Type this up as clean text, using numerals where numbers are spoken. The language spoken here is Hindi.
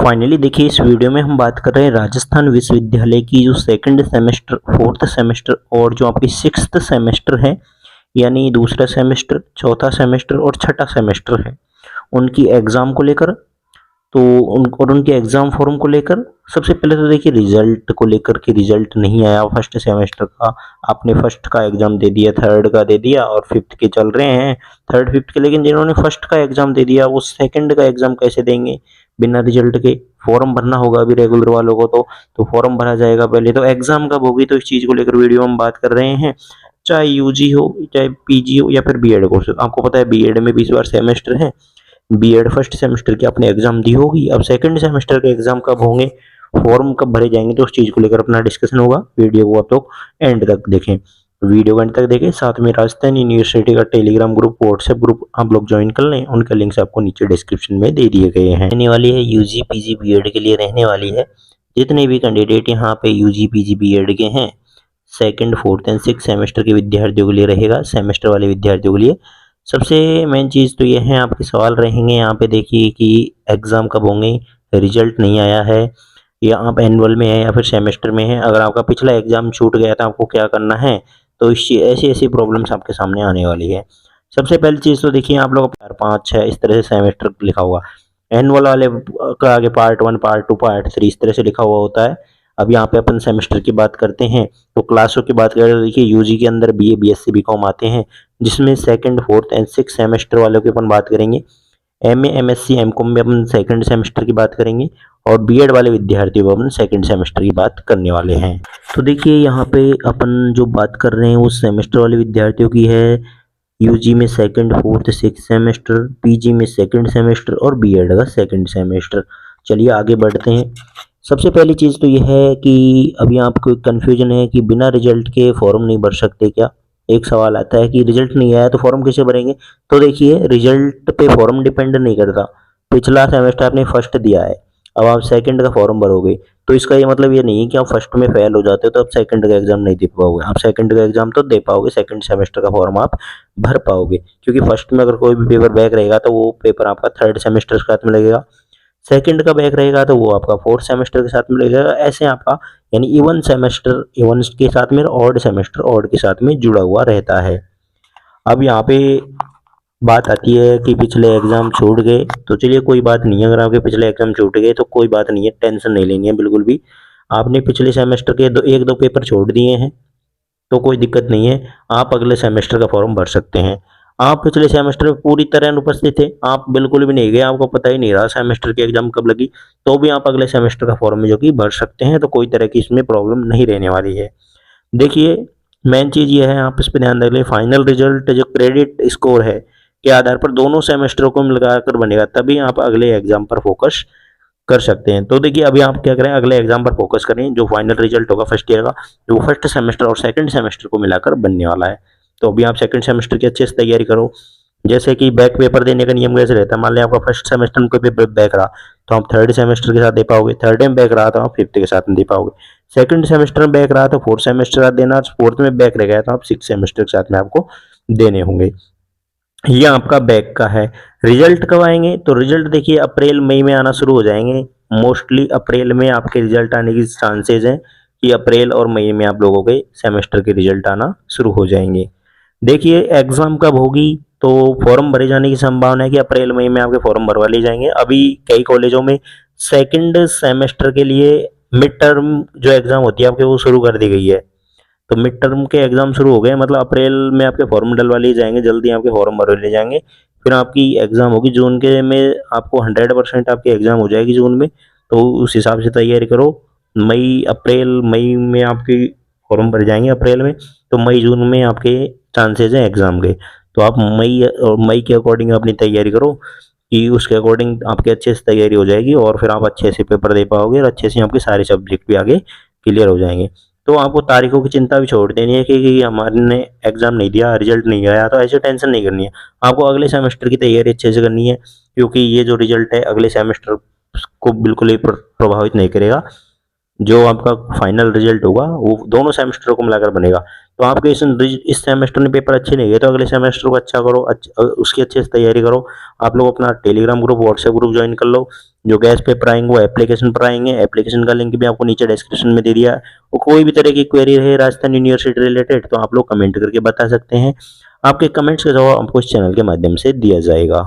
फाइनली देखिए, इस वीडियो में हम बात कर रहे हैं राजस्थान विश्वविद्यालय की जो सेकंड सेमेस्टर, फोर्थ सेमेस्टर और जो आपकी सिक्स्थ सेमेस्टर है, यानी दूसरा सेमेस्टर, चौथा सेमेस्टर और छठा सेमेस्टर है, उनकी एग्ज़ाम को लेकर। तो उनके एग्ज़ाम फॉर्म को लेकर सबसे पहले तो देखिए रिजल्ट को लेकर कि रिजल्ट नहीं आया फर्स्ट सेमेस्टर का। आपने फर्स्ट का एग्ज़ाम दे दिया, थर्ड का दे दिया और फिफ्थ के चल रहे हैं, थर्ड फिफ्थ के। लेकिन जिन्होंने फर्स्ट का एग्ज़ाम दे दिया वो सेकंड का एग्ज़ाम कैसे देंगे बिना रिजल्ट के? फॉर्म भरना होगा अभी रेगुलर वालों को, तो फॉर्म भरा जाएगा पहले। तो एग्ज़ाम कब होगी, तो इस चीज़ को लेकर वीडियो हम बात कर रहे हैं। चाहे यूजी हो, चाहे पीजी हो या फिर बीएड कोर्स। आपको पता है बीएड में भी इस बार सेमेस्टर है। बीएड फर्स्ट सेमेस्टर की आपने एग्जाम दी होगी, अब सेकंड सेमेस्टर के एग्जाम कब होंगे, फॉर्म कब भरे जाएंगे, तो उस चीज़ को लेकर अपना डिस्कशन होगा। वीडियो को आप लोग एंड तक देखें, वीडियो एंड तक देखें। साथ में राजस्थान यूनिवर्सिटी का टेलीग्राम ग्रुप, व्हाट्सएप ग्रुप आप लोग ज्वाइन कर लें, उनके लिंक्स आपको नीचे डिस्क्रिप्शन में दे दिए गए हैं। रहने वाली है यूजी पीजी बीएड के लिए रहने वाली है। जितने भी कैंडिडेट यहाँ पे यूजी पीजी बीएड के हैं, second fourth and six semester के विद्यार्थियों के लिए रहेगा। सेमेस्टर वाले विद्यार्थियों के लिए सबसे मेन चीज़ तो ये है, आपके सवाल रहेंगे यहाँ पे देखिए कि एग्ज़ाम कब होंगे, रिजल्ट नहीं आया है, या आप एनुअल में है या फिर सेमेस्टर में है, अगर आपका पिछला एग्ज़ाम छूट गया था आपको क्या करना है। तो ऐसी ऐसी प्रॉब्लम्स आपके सामने आने वाली है। सबसे पहली चीज़ तो देखिए, आप लोग 4 5 6 इस तरह से सेमेस्टर लिखा हुआ, एनुअल वाले का आगे पार्ट 1 पार्ट 2 पार्ट 3 इस तरह से लिखा हुआ होता है। अब यहाँ पे अपन सेमेस्टर की बात करते हैं, तो क्लासों की बात करें तो देखिए यूजी के अंदर बीए बीएससी बीकॉम आते हैं, जिसमें second fourth and six semester वालों की अपन बात करेंगे। एमए एमएससी एमकॉम में अपन सेकंड सेमेस्टर की बात करेंगे, और बीएड वाले विद्यार्थियों को अपन सेकंड सेमेस्टर की बात करने वाले हैं। तो देखिए यहाँ पे अपन जो बात कर रहे हैं वो सेमेस्टर वाले विद्यार्थियों की है। यूजी में second fourth six semester, PG में सेकंड सेमेस्टर और बीएड का सेकंड सेमेस्टर। चलिए आगे बढ़ते हैं। सबसे पहली चीज़ तो यह है कि अभी आपको कन्फ्यूजन है कि बिना रिजल्ट के फॉर्म नहीं भर सकते क्या। एक सवाल आता है कि रिजल्ट नहीं आया तो फॉर्म कैसे भरेंगे। तो देखिए, रिजल्ट पे फॉर्म डिपेंड नहीं करता। पिछला सेमेस्टर आपने फर्स्ट दिया है, अब आप सेकंड का फॉर्म भरोगे, तो इसका ये मतलब ये नहीं है कि आप फर्स्ट में फेल हो जाते हो तो आप सेकंड का एग्जाम नहीं दे पाओगे। आप सेकंड का एग्जाम तो दे पाओगे, सेकंड सेमेस्टर का फॉर्म आप भर पाओगे, क्योंकि फर्स्ट में अगर कोई भी पेपर बैक रहेगा तो वो पेपर आपका थर्ड सेमेस्टर के साथ में लगेगा। सेकंड का बैक रहेगा तो वो आपका फोर्थ सेमेस्टर के साथ में लगेगा। ऐसे आपका यानी इवन सेमेस्टर इवन के साथ में, ऑड सेमेस्टर ऑड के साथ में जुड़ा हुआ रहता है। अब यहाँ पे बात आती है कि पिछले एग्जाम छूट गए, तो चलिए कोई बात नहीं है। अगर आपके पिछले एग्जाम छूट गए तो कोई बात नहीं है, टेंशन नहीं लेनी है बिल्कुल भी। आपने पिछले सेमेस्टर के एक दो पेपर छोड़ दिए हैं तो कोई दिक्कत नहीं है, आप अगले सेमेस्टर का फॉर्म भर सकते हैं। आप पिछले सेमेस्टर में पूरी तरह अनुपस्थित थे, आप बिल्कुल भी नहीं गए, आपको पता ही नहीं रहा सेमेस्टर की एग्जाम कब लगी, तो भी आप अगले सेमेस्टर का फॉर्म जो कि भर सकते हैं। तो कोई तरह की इसमें प्रॉब्लम नहीं रहने वाली है। देखिए, मेन चीज़ ये है, आप इस पर ध्यान रख फाइनल रिजल्ट जो क्रेडिट स्कोर है के आधार पर दोनों सेमेस्टरों को मिलाकर बनेगा, तभी आप अगले एग्जाम पर फोकस कर सकते हैं। तो देखिए अभी आप क्या करें, अगले एग्जाम पर फोकस करें। जो फाइनल रिजल्ट होगा फर्स्ट ईयर का, जो फर्स्ट सेमेस्टर और सेकंड सेमेस्टर को मिलाकर बनने वाला है। तो अभी आप सेकंड सेमेस्टर की अच्छे से तैयारी करो। जैसे कि बैक पेपर देने का नियम कैसे रहता है, मान लिया आपका फर्स्ट सेमेस्टर में कोई पेपर बैक रहा तो आप थर्ड सेमेस्टर के साथ दे पाओगे, थर्ड में बैक रहा तो आप फिफ्थ के साथ में दे पाओगे, सेकंड सेमेस्टर में बैक रहा तो फोर्थ सेमेस्टर का देना, फोर्थ में बैक रह गया तो आप सिक्स सेमेस्टर के साथ में आपको देने होंगे। ये आपका बैक का है। रिजल्ट कब आएंगे, तो रिजल्ट देखिए अप्रैल मई में आना शुरू हो जाएंगे। मोस्टली अप्रैल में आपके रिजल्ट आने की चांसेस हैं कि अप्रैल और मई में आप लोगों के सेमेस्टर के रिजल्ट आना शुरू हो जाएंगे। देखिए एग्जाम कब होगी, तो फॉर्म भरे जाने की संभावना है कि अप्रैल मई में आपके फॉर्म भरवा लिए जाएंगे। अभी कई कॉलेजों में सेकंड सेमेस्टर के लिए मिड टर्म जो एग्जाम होती है आपके, वो शुरू कर दी गई है। तो मिड टर्म के एग्जाम शुरू हो गए, मतलब अप्रैल में आपके फॉर्म डलवा लिए जाएंगे, जल्दी आपके फॉर्म भर लिए जाएंगे। फिर आपकी एग्जाम होगी जून के में, आपको 100% आपकी एग्जाम हो जाएगी जून में। तो उस हिसाब से तैयारी करो। मई में आपकी फॉर्म भर जाएंगे अप्रैल में, तो मई जून में आपके चांसेस हैं एग्जाम के। तो आप मई के अकॉर्डिंग अपनी तैयारी करो कि उसके अकॉर्डिंग आपके अच्छे से तैयारी हो जाएगी, और फिर आप अच्छे से पेपर दे पाओगे और अच्छे से आपके सारे सब्जेक्ट भी आगे क्लियर हो जाएंगे। तो आपको तारीखों की चिंता भी छोड़ देनी है कि हमारे ने एग्जाम नहीं दिया, रिजल्ट नहीं आया, तो ऐसे टेंशन नहीं करनी है। आपको अगले सेमेस्टर की तैयारी अच्छे से करनी है, क्योंकि ये जो रिजल्ट है अगले सेमेस्टर को बिल्कुल ही प्रभावित नहीं करेगा। जो आपका फाइनल रिजल्ट होगा वो दोनों सेमेस्टर को मिलाकर बनेगा। तो आपके इस सेमेस्टर में पेपर अच्छे नहीं गए तो अगले सेमेस्टर को अच्छा करो, उसकी अच्छे से तैयारी करो। आप लोग अपना Telegram group, WhatsApp group join कर लो। जो गैस पेपर आएंगे वो एप्लीकेशन पर आएंगे, एप्लीकेशन का लिंक भी आपको नीचे डिस्क्रिप्शन में दे दिया है। और कोई भी तरह की क्वेरी रहे राजस्थान यूनिवर्सिटी रिलेटेड तो आप लोग कमेंट करके बता सकते हैं। आपके कमेंट्स का जवाब आपको इस चैनल के माध्यम से दिया जाएगा।